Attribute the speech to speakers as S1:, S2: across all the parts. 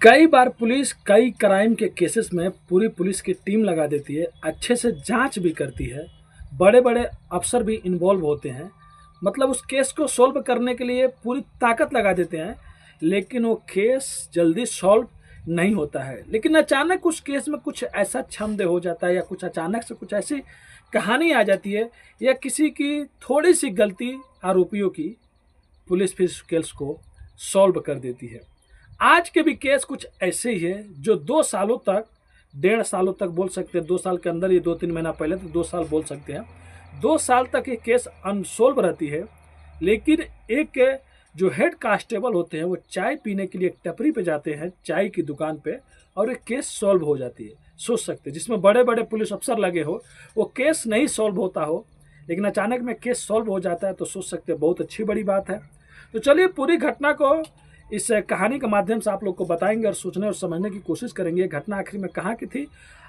S1: कई बार पुलिस कई क्राइम के केसेस में पूरी पुलिस की टीम लगा देती है, अच्छे से जांच भी करती है, बड़े बड़े अफसर भी इन्वॉल्व होते हैं। मतलब उस केस को सॉल्व करने के लिए पूरी ताकत लगा देते हैं, लेकिन वो केस जल्दी सॉल्व नहीं होता है। लेकिन अचानक उस केस में कुछ ऐसा छमदे हो जाता है, या कुछ अचानक से कुछ ऐसी कहानी आ जाती है, या किसी की थोड़ी सी गलती आरोपियों की पुलिस फिर उस केस को सॉल्व कर देती है। आज के भी केस कुछ ऐसे ही है जो 2 सालों तक, 1.5 सालों तक बोल सकते हैं, 2 साल के अंदर, ये 2-3 महीना पहले तो 2 साल बोल सकते हैं, 2 साल तक ये केस अनसोल्व रहती है। लेकिन एक जो हेड कांस्टेबल होते हैं वो चाय पीने के लिए एक टपरी पे जाते हैं, चाय की दुकान पे, और ये केस सॉल्व हो जाती है। सोच सकते हैं जिसमें बड़े बड़े पुलिस अफसर लगे हो, वो केस नहीं सॉल्व होता हो, लेकिन अचानक में केस सॉल्व हो जाता है, तो सोच सकते हैं बहुत अच्छी बड़ी बात है। तो चलिए पूरी घटना को इस कहानी के माध्यम से आप लोग को बताएंगे और सोचने और समझने की कोशिश करेंगे घटना आखिर में कहाँ की थी।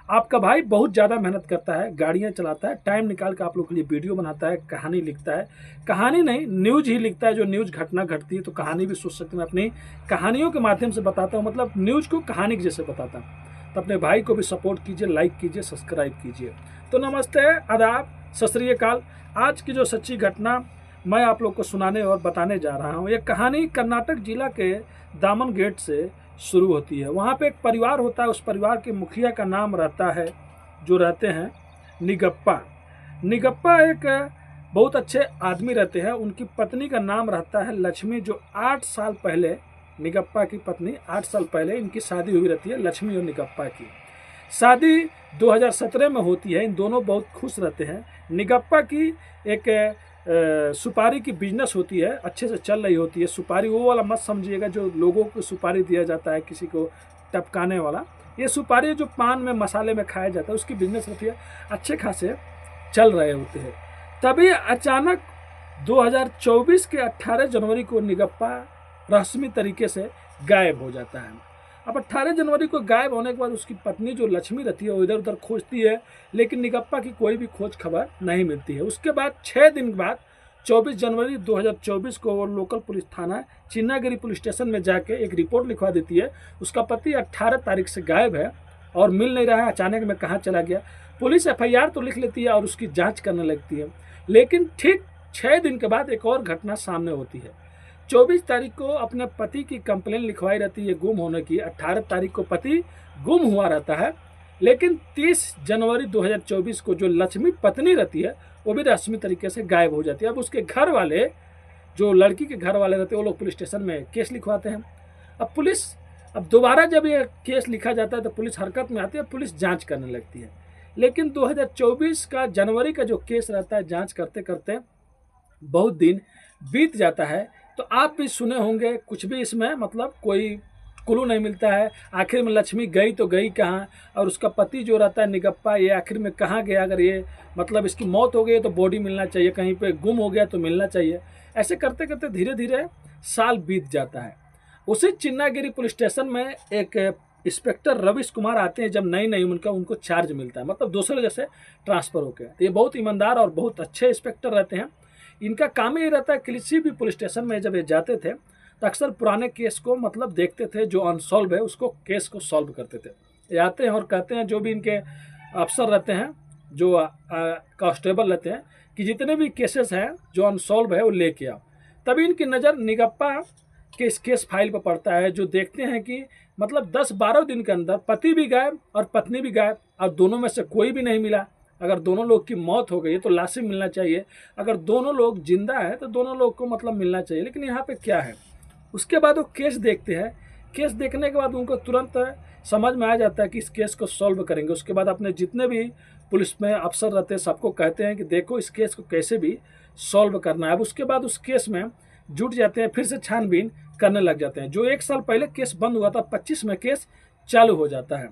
S1: आपका भाई बहुत ज़्यादा मेहनत करता है, गाड़ियाँ चलाता है, टाइम निकाल कर आप लोग के लिए वीडियो बनाता है, कहानी लिखता है, कहानी नहीं न्यूज ही लिखता है। जो न्यूज घटना घटती है तो कहानी भी सोच सकते हैं, मैं अपनी कहानियों के माध्यम से बताता हूँ, मतलब न्यूज को कहानी के जैसे बताता हूँ। तो अपने भाई को भी सपोर्ट कीजिए, लाइक कीजिए, सब्सक्राइब कीजिए। तो नमस्ते, आदाब, सत श्री अकाल। आज की जो सच्ची घटना मैं आप लोग को सुनाने और बताने जा रहा हूँ, ये कहानी कर्नाटक जिला के दामन गेट से शुरू होती है। वहाँ पे एक परिवार होता है, उस परिवार के मुखिया का नाम रहता है, जो रहते हैं निगप्पा। निगप्पा एक बहुत अच्छे आदमी रहते हैं। उनकी पत्नी का नाम रहता है लक्ष्मी, जो 8 साल पहले, निगप्पा की पत्नी 8 साल पहले इनकी शादी हुई रहती है, लक्ष्मी और निगप्पा की शादी 2017 में होती है। इन दोनों बहुत खुश रहते हैं। निगप्पा की एक सुपारी की बिजनेस होती है, अच्छे से चल रही होती है। सुपारी वो वाला मत समझिएगा जो लोगों को सुपारी दिया जाता है किसी को टपकाने वाला। ये सुपारी जो पान में मसाले में खाया जाता है, उसकी बिजनेस होती है, अच्छे खासे चल रहे होते हैं। तभी अचानक 2024 के 18 जनवरी को निगप्पा रस्मी तरीके से गायब हो जाता है। अब 18 जनवरी को गायब होने के बाद उसकी पत्नी जो लक्ष्मी रहती है वो इधर उधर खोजती है, लेकिन निगप्पा की कोई भी खोज खबर नहीं मिलती है। उसके बाद 6 दिन बाद 24 जनवरी 2024 को वो लोकल पुलिस थाना चिन्नागिरी पुलिस स्टेशन में जाके एक रिपोर्ट लिखवा देती है। उसका पति 18 तारीख से गायब है और मिल नहीं रहा है, अचानक में कहाँ चला गया। पुलिस FIR तो लिख लेती है और उसकी जाँच करने लगती है। लेकिन ठीक 6 दिन के बाद एक और घटना सामने होती है। 24 तारीख को अपने पति की कंप्लेन लिखवाई रहती है गुम होने की। 18 तारीख को पति गुम हुआ रहता है, लेकिन 30 जनवरी 2024 को जो लक्ष्मी पत्नी रहती है वो भी रस्मी तरीके से गायब हो जाती है। अब उसके घर वाले, जो लड़की के घर वाले रहते हैं, वो लोग पुलिस स्टेशन में केस लिखवाते हैं। अब दोबारा जब ये केस लिखा जाता है तो पुलिस हरकत में आती है, पुलिस जाँच करने लगती है। लेकिन 2024 का जनवरी का जो केस रहता है, जाँच करते करते बहुत दिन बीत जाता है। तो आप भी सुने होंगे, कुछ भी इसमें मतलब कोई क्लू नहीं मिलता है। आखिर में लक्ष्मी गई तो गई कहाँ, और उसका पति जो रहता है निगप्पा, ये आखिर में कहाँ गया। अगर ये मतलब इसकी मौत हो गई तो बॉडी मिलना चाहिए, कहीं पे गुम हो गया तो मिलना चाहिए। ऐसे करते करते धीरे धीरे साल बीत जाता है। उसी चिन्नागिरी पुलिस स्टेशन में एक इंस्पेक्टर रविश कुमार आते हैं। जब नई उनको चार्ज मिलता है, मतलब दूसरे जैसे ट्रांसफ़र होकर। तो ये बहुत ईमानदार और बहुत अच्छे इंस्पेक्टर रहते हैं। इनका काम ही रहता है, किसी भी पुलिस स्टेशन में जब ये जाते थे तो अक्सर पुराने केस को मतलब देखते थे, जो अनसॉल्व है उसको केस को सॉल्व करते थे। ये आते हैं और कहते हैं, जो भी इनके अफसर रहते हैं, जो कांस्टेबल रहते हैं, कि जितने भी केसेस हैं जो अनसॉल्व है वो लेके आओ। तभी इनकी नज़र निगप्पा के इस केस फाइल पर पड़ता है, जो देखते हैं कि मतलब 10-12 दिन के अंदर पति भी गायब और पत्नी भी गायब, और दोनों में से कोई भी नहीं मिला। अगर दोनों लोग की मौत हो गई है तो लाशें मिलना चाहिए, अगर दोनों लोग जिंदा है तो दोनों लोग को मतलब मिलना चाहिए। लेकिन यहाँ पे क्या है, उसके बाद वो केस देखते हैं। केस देखने के बाद उनको तुरंत समझ में आ जाता है कि इस केस को सॉल्व करेंगे। उसके बाद अपने जितने भी पुलिस में अफसर रहते हैं सबको कहते हैं कि देखो इस केस को कैसे भी सॉल्व करना है। अब उसके बाद उस केस में जुट जाते हैं, फिर से छानबीन करने लग जाते हैं। जो 1 साल पहले केस बंद हुआ था, 25 में केस चालू हो जाता है।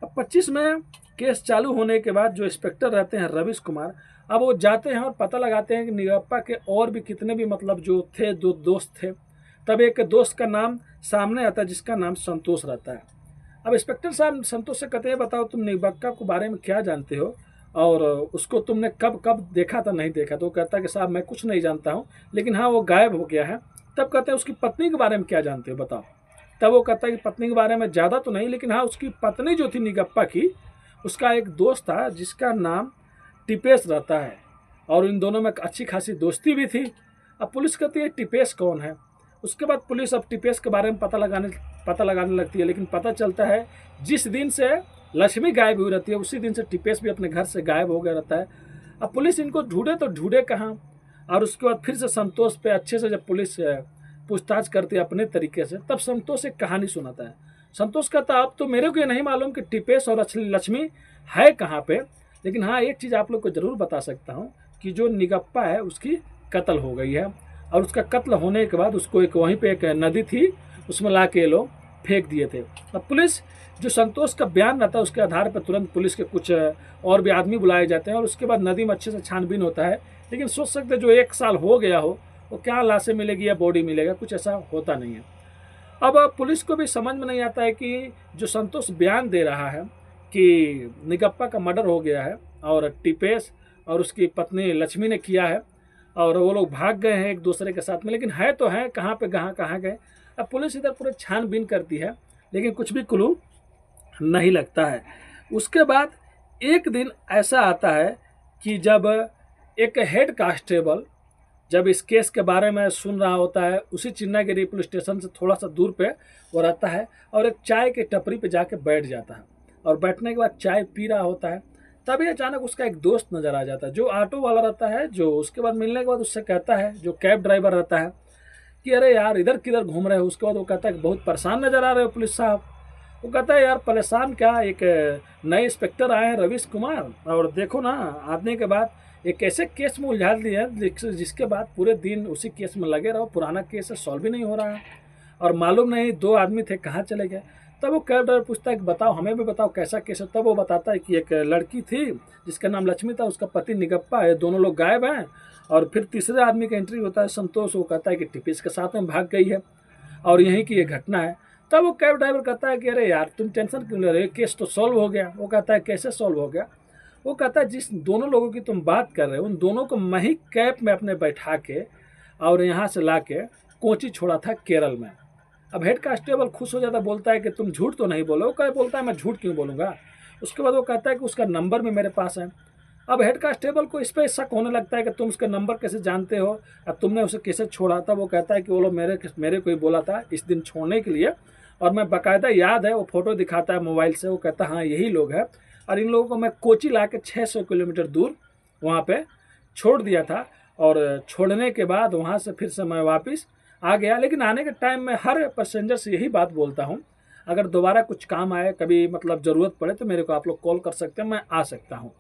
S1: अब 25 में केस चालू होने के बाद जो इंस्पेक्टर रहते हैं रविश कुमार, अब वो जाते हैं और पता लगाते हैं कि निगप्पा के और भी कितने भी मतलब जो थे, दो दोस्त थे। तब एक दोस्त का नाम सामने आता है जिसका नाम संतोष रहता है। अब इंस्पेक्टर साहब संतोष से कहते हैं, बताओ तुम निगप्पा के बारे में क्या जानते हो, और उसको तुमने कब कब देखा था, नहीं देखा। तो वो कहता है कि साहब मैं कुछ नहीं जानता हूँ, लेकिन हाँ वो गायब हो गया है। तब कहते हैं उसकी पत्नी के बारे में क्या जानते हो, बताओ। तब वो कहता है कि पत्नी के बारे में ज़्यादा तो नहीं, लेकिन हाँ उसकी पत्नी जो थी निगप्पा की, उसका एक दोस्त था जिसका नाम टिपेश रहता है, और इन दोनों में अच्छी खासी दोस्ती भी थी। अब पुलिस कहती है टिपेश कौन है। उसके बाद पुलिस अब टिपेश के बारे में पता लगाने लगती है, लेकिन पता चलता है जिस दिन से लक्ष्मी गायब हुई रहती है उसी दिन से टिपेश भी अपने घर से गायब हो गया रहता है। अब पुलिस इनको ढूंढे तो ढूंढे कहाँ, और उसके बाद फिर से संतोष पे अच्छे से जब पुलिस पूछताछ करती है अपने तरीके से, तब संतोष एक कहानी सुनाता है। संतोष कहता है अब तो मेरे को ये नहीं मालूम कि टिपेश और लक्ष्मी है कहाँ पे, लेकिन हाँ एक चीज़ आप लोग को ज़रूर बता सकता हूँ कि जो निगप्पा है उसकी कत्ल हो गई है, और उसका कत्ल होने के बाद उसको एक वहीं पे एक नदी थी उसमें ला के ये लोग फेंक दिए थे। अब पुलिस जो संतोष का बयान रहता है उसके आधार पर तुरंत पुलिस के कुछ और भी आदमी बुलाए जाते हैं, और उसके बाद नदी में अच्छे से छानबीन होता है। लेकिन सोच सकते जो 1 साल हो गया हो वो क्या लाशें मिलेगी या बॉडी मिलेगा, कुछ ऐसा होता नहीं है। अब पुलिस को भी समझ में नहीं आता है कि जो संतोष बयान दे रहा है कि निगप्पा का मर्डर हो गया है और टिपेश और उसकी पत्नी लक्ष्मी ने किया है, और वो लोग भाग गए हैं एक दूसरे के साथ में, लेकिन है तो है कहाँ पे कहाँ गए। अब पुलिस इधर पूरे छानबीन करती है लेकिन कुछ भी क्लू नहीं लगता है। उसके बाद एक दिन ऐसा आता है कि जब एक हेड कांस्टेबल जब इस केस के बारे में सुन रहा होता है, उसी चिन्नागिरी पुलिस स्टेशन से थोड़ा सा दूर पे वो रहता है, और एक चाय के टपरी पे जाके बैठ जाता है, और बैठने के बाद चाय पी रहा होता है। तभी अचानक उसका एक दोस्त नज़र आ जाता है जो ऑटो वाला रहता है, जो उसके बाद मिलने के बाद उससे कहता है, जो कैब ड्राइवर रहता है, कि अरे यार इधर किधर घूम रहे हो। उसके बाद वो कहता है कि बहुत परेशान नज़र आ रहे हो पुलिस साहब। वो कहता है यार परेशान क्या, एक नए इंस्पेक्टर आए हैं रवीश कुमार, और देखो ना आने के बाद एक ऐसे केस में उलझा दिया जिसके बाद पूरे दिन उसी केस में लगे रहो, पुराना केस है सॉल्व भी नहीं हो रहा है, और मालूम नहीं 2 आदमी थे कहाँ चले गए। तब वो कैब ड्राइवर पूछता है कि बताओ हमें भी बताओ कैसा केस है। तब वो बताता है कि एक लड़की थी जिसका नाम लक्ष्मी था, उसका पति निगप्पा है, दोनों लोग गायब हैं। और फिर तीसरे आदमी का एंट्री होता है संतोष, वो कहता है कि टिपेश के साथ में भाग गई है और यहीं की ये घटना है। तब वो कैब ड्राइवर कहता है कि अरे यार तुम टेंशन क्यों ले रहे हो, केस तो सॉल्व हो गया। वो कहता है कैसे सॉल्व हो गया। वो कहता है जिस दोनों लोगों की तुम बात कर रहे हो उन दोनों को मैं ही कैब में अपने बैठा के और यहाँ से ला के कोची छोड़ा था केरल में। अब हेड कांस्टेबल खुश हो जाता, बोलता है कि तुम झूठ तो नहीं बोलो। वो बोलता है मैं झूठ क्यों बोलूँगा। उसके बाद वो कहता है कि उसका नंबर भी मेरे पास है। अब हेड कांस्टेबल को इस पर शक होने लगता है कि तुम उसका नंबर कैसे जानते हो और तुमने उसे कैसे छोड़ा था। वो कहता है कि वो लोग मेरे को ही बोला था इस दिन छोड़ने के लिए, और मैं बाकायदा याद है, वो फोटो दिखाता है मोबाइल से। वो कहता है हाँ यही लोग हैं, और इन लोगों को मैं कोची ला के 600 किलोमीटर दूर वहाँ पे छोड़ दिया था, और छोड़ने के बाद वहाँ से फिर से मैं वापस आ गया। लेकिन आने के टाइम में हर पैसेंजर से यही बात बोलता हूँ, अगर दोबारा कुछ काम आए, कभी मतलब ज़रूरत पड़े तो मेरे को आप लोग कॉल कर सकते हैं, मैं आ सकता हूँ।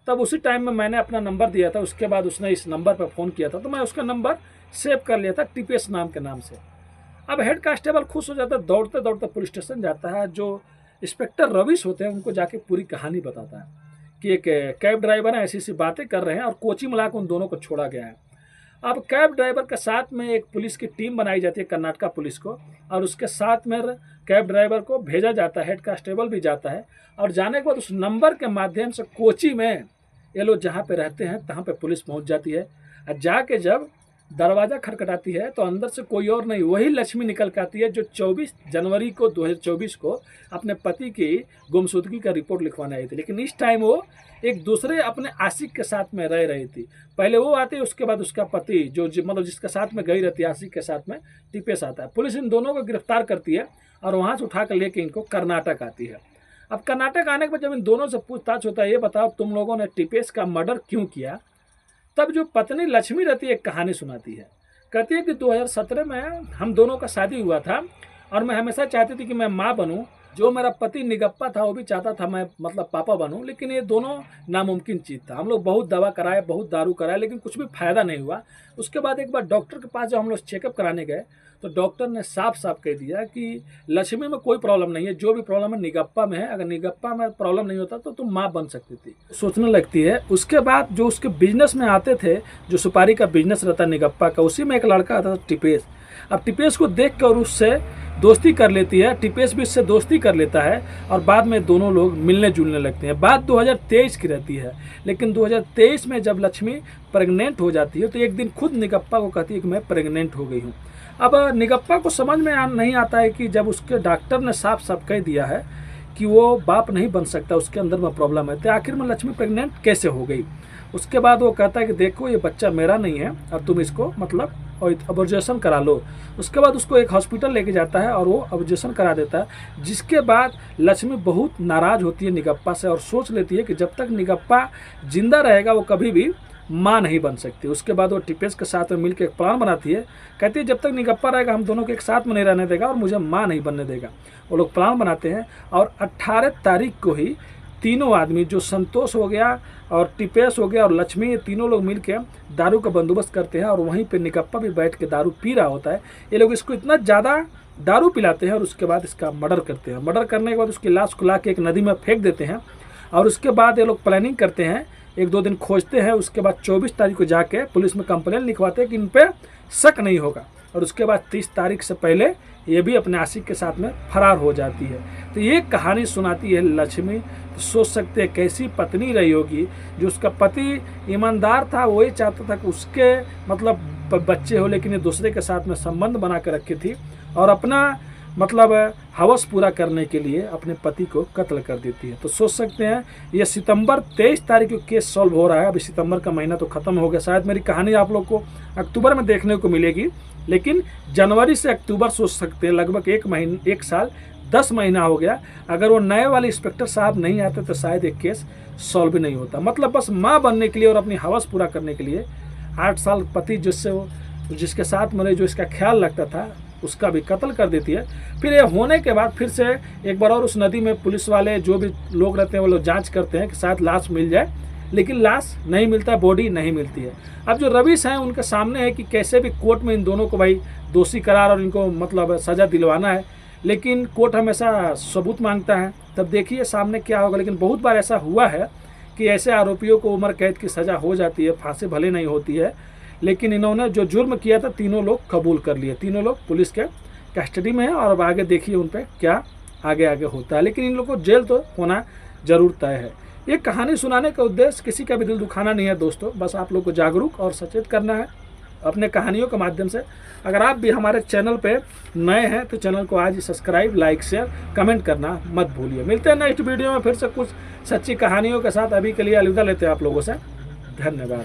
S1: तब उसी टाइम में मैंने अपना नंबर दिया था। उसके बाद उसने इस नंबर पर फ़ोन किया था, तो मैं उसका नंबर सेव कर लिया था टिपेश नाम के नाम से। अब हेड कांस्टेबल खुश हो जाता है, दौड़ते दौड़ते पुलिस स्टेशन जाता है। जो इंस्पेक्टर रवीश होते हैं उनको जाके पूरी कहानी बताता है कि एक कैब ड्राइवर है, ऐसी ऐसी बातें कर रहे हैं और कोची मिला के उन दोनों को छोड़ा गया है। अब कैब ड्राइवर के साथ में एक पुलिस की टीम बनाई जाती है, कर्नाटका पुलिस को, और उसके साथ में कैब ड्राइवर को भेजा जाता है। हेड कांस्टेबल भी जाता है, और जाने के बाद उस नंबर के माध्यम से कोची में ये लोग जहाँ पे रहते हैं तहाँ पे पुलिस पहुँच जाती है। और जाके जब दरवाज़ा खटखटाती है तो अंदर से कोई और नहीं, वही लक्ष्मी निकल के आती है जो 24 जनवरी को 2024 को अपने पति की गुमशुदगी का रिपोर्ट लिखवाने आई थी। लेकिन इस टाइम वो एक दूसरे अपने आशिक के साथ में रह रही थी। पहले वो आती है, उसके बाद उसका पति जो मतलब जिसके साथ में गई रहती है आशिक के साथ में, टिपेश आता है। पुलिस इन दोनों को गिरफ्तार करती है और वहाँ से उठा कर लेके इनको कर्नाटक आती है। अब कर्नाटक आने के बाद जब इन दोनों से पूछताछ होता है, ये बताओ तुम लोगों ने टिपेश का मर्डर क्यों किया। तब जो पत्नी लक्ष्मी रहती है एक कहानी सुनाती है। कहती है कि 2017 में हम दोनों का शादी हुआ था और मैं हमेशा चाहती थी कि मैं माँ बनूं। जो मेरा पति निगप्पा था वो भी चाहता था मैं मतलब पापा बनूं, लेकिन ये दोनों नामुमकिन चीज़ था। हम लोग बहुत दवा कराए, बहुत दारू कराए, लेकिन कुछ भी फायदा नहीं हुआ। उसके बाद एक बार डॉक्टर के पास जब हम लोग चेकअप कराने गए तो डॉक्टर ने साफ साफ कह दिया कि लक्ष्मी में कोई प्रॉब्लम नहीं है, जो भी प्रॉब्लम है निगप्पा में है। अगर निगप्पा में प्रॉब्लम नहीं होता तो तुम माँ बन सकती थी। सोचने लगती है। उसके बाद जो उसके बिजनेस में आते थे, जो सुपारी का बिजनेस रहता है निगप्पा का, उसी में एक लड़का आता था टिपेश। अब टिपेश को देख कर उससे दोस्ती कर लेती है, टिपेश भी उससे दोस्ती कर लेता है और बाद में दोनों लोग मिलने जुलने लगते हैं। बात 2023 की रहती है, लेकिन 2023 में जब लक्ष्मी प्रेग्नेंट हो जाती है तो एक दिन खुद निगप्पा को कहती है कि मैं प्रेग्नेंट हो गई हूँ। अब निगप्पा को समझ में नहीं आता है कि जब उसके डॉक्टर ने साफ साफ कह दिया है कि वो बाप नहीं बन सकता, उसके अंदर में प्रॉब्लम है, तो आखिर में लक्ष्मी प्रेग्नेंट कैसे हो गई। उसके बाद वो कहता है कि देखो ये बच्चा मेरा नहीं है, अब तुम इसको मतलब ऑब्जर्वेशन करा लो। उसके बाद उसको एक हॉस्पिटल लेके जाता है और वो ऑब्जर्वेशन करा देता है, जिसके बाद लक्ष्मी बहुत नाराज़ होती है निगप्पा से और सोच लेती है कि जब तक निगप्पा जिंदा रहेगा वो कभी भी माँ नहीं बन सकती। उसके बाद वो टिपेश के साथ में मिलकर एक प्लान बनाती है, कहती है जब तक निगप्पा रहेगा हम दोनों को एक साथ में नहीं रहने देगा और मुझे माँ नहीं बनने देगा। वो लोग प्लान बनाते हैं और 18 तारीख को ही तीनों आदमी, जो संतोष हो गया और टिपेश हो गया और लक्ष्मी, ये तीनों लोग मिलकर दारू का बंदोबस्त करते हैं और वहीं पे निगप्पा भी बैठ के दारू पी रहा होता है। ये लोग इसको इतना ज़्यादा दारू पिलाते हैं और उसके बाद इसका मर्डर करते हैं। मर्डर करने के बाद उसकी लाश को ला के एक नदी में फेंक देते हैं और उसके बाद ये लोग प्लानिंग करते हैं, 1-2 दिन खोजते हैं। उसके बाद 24 तारीख को जाके पुलिस में कंप्लेंट लिखवाते हैं कि इन पर शक नहीं होगा और उसके बाद 30 तारीख से पहले ये भी अपने आशिक के साथ में फरार हो जाती है। तो ये कहानी सुनाती है लक्ष्मी। तो सोच सकते हैं कैसी पत्नी रही होगी, जो उसका पति ईमानदार था, वही चाहता था कि उसके मतलब बच्चे हो, लेकिन ये दूसरे के साथ में संबंध बना कर रखी थी और अपना मतलब हवस पूरा करने के लिए अपने पति को कत्ल कर देती है। तो सोच सकते हैं ये सितंबर 23 तारीख को केस सॉल्व हो रहा है। अभी सितंबर का महीना तो ख़त्म हो गया, शायद मेरी कहानी आप लोग को अक्टूबर में देखने को मिलेगी, लेकिन जनवरी से अक्टूबर सोच सकते हैं लगभग 1 साल 10 महीना हो गया। अगर वो नए वाले इंस्पेक्टर साहब नहीं आते तो शायद एक केस सॉल्व भी नहीं होता। मतलब बस माँ बनने के लिए और अपनी हवस पूरा करने के लिए 8 साल पति जिसके साथ मरे, जो इसका ख्याल रखता था, उसका भी कत्ल कर देती है। फिर ये होने के बाद फिर से एक बार और उस नदी में पुलिस वाले जो भी लोग रहते हैं वो लोग जांच करते हैं कि शायद लाश मिल जाए, लेकिन लाश नहीं मिलता, बॉडी नहीं मिलती है। अब जो रवीश हैं उनके सामने है कि कैसे भी कोर्ट में इन दोनों को भाई दोषी करार और इनको मतलब सज़ा दिलवाना है, लेकिन कोर्ट हमेशा सबूत मांगता है। तब देखिए सामने क्या होगा। लेकिन बहुत बार ऐसा हुआ है कि ऐसे आरोपियों को उम्र कैद की सज़ा हो जाती है, फांसी भले नहीं होती है, लेकिन इन्होंने जो जुर्म किया था तीनों लोग कबूल कर लिए। तीनों लोग पुलिस के कस्टडी में हैं और अब आगे देखिए उन पर क्या आगे होता है, लेकिन इन लोगों को जेल तो होना जरूर तय है। ये कहानी सुनाने का उद्देश्य किसी का भी दिल दुखाना नहीं है दोस्तों, बस आप लोग को जागरूक और सचेत करना है अपने कहानियों के माध्यम से। अगर आप भी हमारे चैनल पे नए हैं तो चैनल को आज सब्सक्राइब, लाइक, शेयर, कमेंट करना मत भूलिए। मिलते हैं नेक्स्ट वीडियो में फिर से कुछ सच्ची कहानियों के साथ। अभी के लिए अलविदा लेते हैं आप लोगों से। धन्यवाद।